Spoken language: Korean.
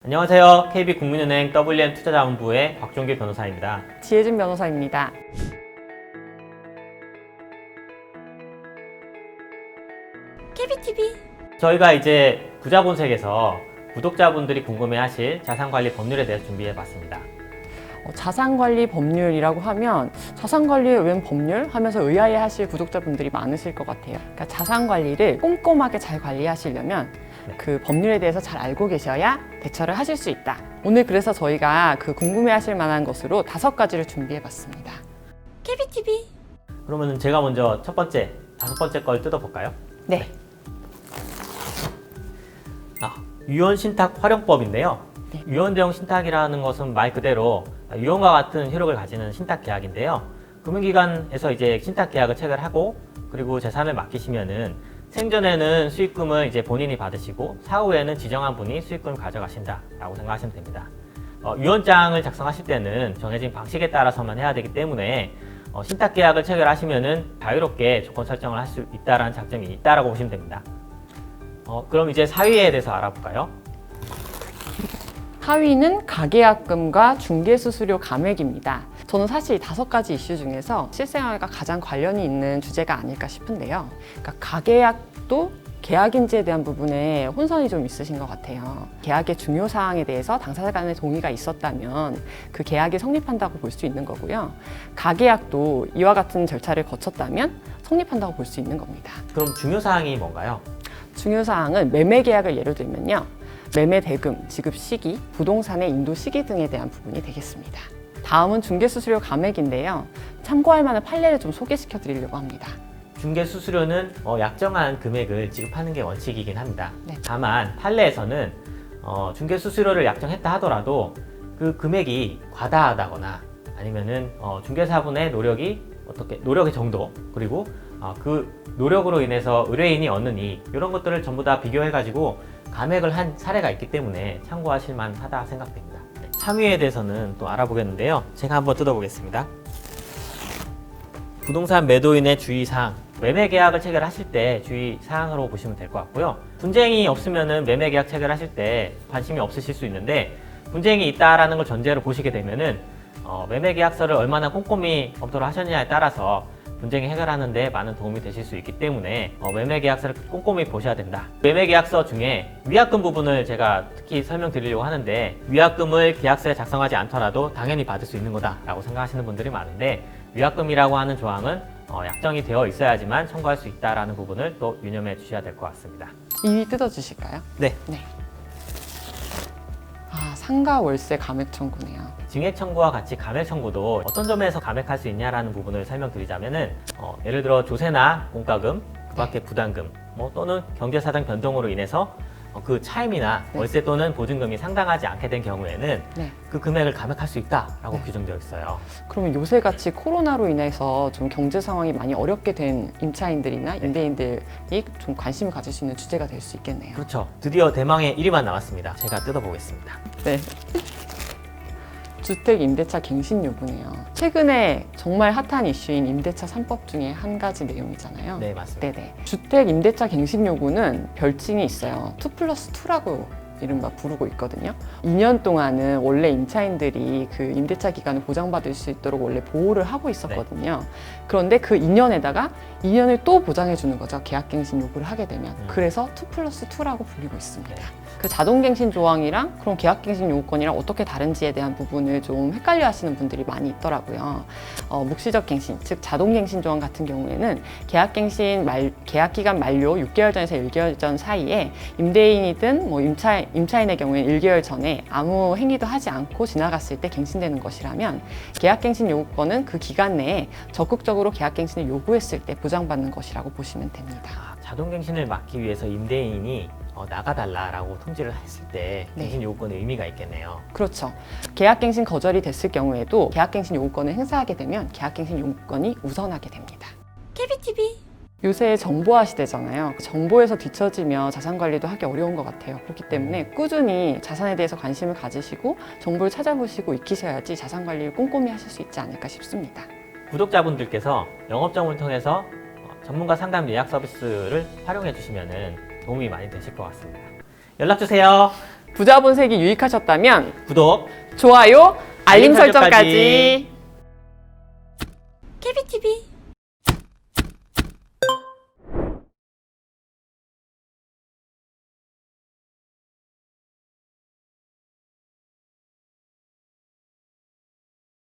안녕하세요. KB국민은행 WM투자자문부의 곽종길 변호사입니다. 지혜진 변호사입니다. KBTV 저희가 이제 부자본색에서 구독자분들이 궁금해하실 자산관리 법률에 대해서 준비해봤습니다. 자산관리 법률이라고 하면 자산관리에 웬 법률? 하면서 의아해하실 구독자분들이 많으실 것 같아요. 그러니까 자산관리를 꼼꼼하게 잘 관리하시려면 그 법률에 대해서 잘 알고 계셔야 대처를 하실 수 있다. 오늘 그래서 저희가 그 궁금해하실 만한 것으로 5가지를 준비해봤습니다. KBTV 그러면 제가 먼저 다섯 번째 걸 뜯어볼까요? 네. 유언신탁 활용법인데요. 네. 유언대용 신탁이라는 것은 말 그대로 유언과 같은 효력을 가지는 신탁 계약인데요. 금융기관에서 이제 신탁 계약을 체결하고 그리고 재산을 맡기시면은 생전에는 수익금을 이제 본인이 받으시고 사후에는 지정한 분이 수익금을 가져가신다라고 생각하시면 됩니다. 유언장을 작성하실 때는 정해진 방식에 따라서만 해야 되기 때문에 신탁 계약을 체결하시면은 자유롭게 조건 설정을 할 수 있다라는 장점이 있다라고 보시면 됩니다. 그럼 이제 사유에 대해서 알아볼까요? 하위는 가계약금과 중개수수료 감액입니다. 저는 사실 5가지 이슈 중에서 실생활과 가장 관련이 있는 주제가 아닐까 싶은데요. 그러니까 가계약도 계약인지에 대한 부분에 혼선이 좀 있으신 것 같아요. 계약의 중요 사항에 대해서 당사자 간의 동의가 있었다면 그 계약이 성립한다고 볼 수 있는 거고요. 가계약도 이와 같은 절차를 거쳤다면 성립한다고 볼 수 있는 겁니다. 그럼 중요 사항이 뭔가요? 중요 사항은 매매 계약을 예로 들면요. 매매 대금, 지급 시기, 부동산의 인도 시기 등에 대한 부분이 되겠습니다. 다음은 중개수수료 감액인데요. 참고할 만한 판례를 좀 소개시켜 드리려고 합니다. 중개수수료는 약정한 금액을 지급하는 게 원칙이긴 합니다. 네. 다만 판례에서는 중개수수료를 약정했다 하더라도 그 금액이 과다하다거나 아니면은 중개사분의 노력의 정도 그리고 그 노력으로 인해서 의뢰인이 얻는 이익 이런 것들을 전부 다 비교해가지고 감액을 한 사례가 있기 때문에 참고하실 만하다 생각됩니다. 참위에 대해서는 또 알아보겠는데요. 제가 한번 뜯어보겠습니다. 부동산 매도인의 주의사항, 매매 계약을 체결하실 때 주의사항으로 보시면 될 것 같고요. 분쟁이 없으면은 매매 계약 체결하실 때 관심이 없으실 수 있는데 분쟁이 있다라는 걸 전제로 보시게 되면은 매매 계약서를 얼마나 꼼꼼히 검토를 하셨냐에 따라서 분쟁이 해결하는 데 많은 도움이 되실 수 있기 때문에 매매 계약서를 꼼꼼히 보셔야 된다. 매매 계약서 중에 위약금 부분을 제가 특히 설명드리려고 하는데 위약금을 계약서에 작성하지 않더라도 당연히 받을 수 있는 거다라고 생각하시는 분들이 많은데 위약금이라고 하는 조항은 약정이 되어 있어야지만 청구할 수 있다라는 부분을 또 유념해 주셔야 될 것 같습니다. 2위 뜯어주실까요? 네. 상가 월세 감액 청구네요. 증액 청구와 같이 감액 청구도 어떤 점에서 감액할 수 있냐라는 부분을 설명드리자면은 예를 들어 조세나 공과금, 그 밖에 부담금 또는 경제사정 변동으로 인해서 그 차임이나 월세 또는 보증금이 상당하지 않게 된 경우에는 그 금액을 감액할 수 있다라고 규정되어 있어요. 그러면 요새같이 코로나로 인해서 좀 경제 상황이 많이 어렵게 된 임차인들이나 임대인들이 좀 관심을 가질 수 있는 주제가 될 수 있겠네요. 그렇죠. 드디어 대망의 1위만 남았습니다. 제가 뜯어보겠습니다. 네. 주택 임대차 갱신 요구네요. 최근에 정말 핫한 이슈인 임대차 3법 중에 한 가지 내용이잖아요. 네, 맞습니다. 네네. 주택 임대차 갱신 요구는 별칭이 있어요. 2+2라고 이른바 부르고 있거든요. 2년 동안은 원래 임차인들이 그 임대차 기간을 보장받을 수 있도록 원래 보호를 하고 있었거든요. 그런데 그 2년에다가 2년을 또 보장해 주는 거죠. 계약갱신 요구를 하게 되면. 그래서 2+2라고 불리고 있습니다. 그 자동갱신 조항이랑 그럼 계약갱신 요구권이랑 어떻게 다른지에 대한 부분을 좀 헷갈려 하시는 분들이 많이 있더라고요. 묵시적 갱신, 즉 자동갱신 조항 같은 경우에는 계약기간 만료 6개월 전에서 1개월 전 사이에 임대인이든 임차인의 경우에는 1개월 전에 아무 행위도 하지 않고 지나갔을 때 갱신되는 것이라면 계약갱신 요구권은 그 기간 내에 적극적으로 계약갱신을 요구했을 때 보장받는 것이라고 보시면 됩니다. 자동갱신을 막기 위해서 임대인이 나가달라라고 통지를 했을 때 갱신 요구권의 의미가 있겠네요. 그렇죠. 계약갱신 거절이 됐을 경우에도 계약갱신 요구권을 행사하게 되면 계약갱신 요구권이 우선하게 됩니다. KBTV 요새 정보화 시대잖아요. 정보에서 뒤처지면 자산관리도 하기 어려운 것 같아요. 그렇기 때문에 꾸준히 자산에 대해서 관심을 가지시고 정보를 찾아보시고 익히셔야지 자산관리를 꼼꼼히 하실 수 있지 않을까 싶습니다. 구독자분들께서 영업정을 통해서 전문가 상담 예약 서비스를 활용해 주시면 도움이 많이 되실 것 같습니다. 연락 주세요. 부자 본색이 유익하셨다면 구독, 좋아요, 알림 알림 설정까지. 설정까지. 케비티비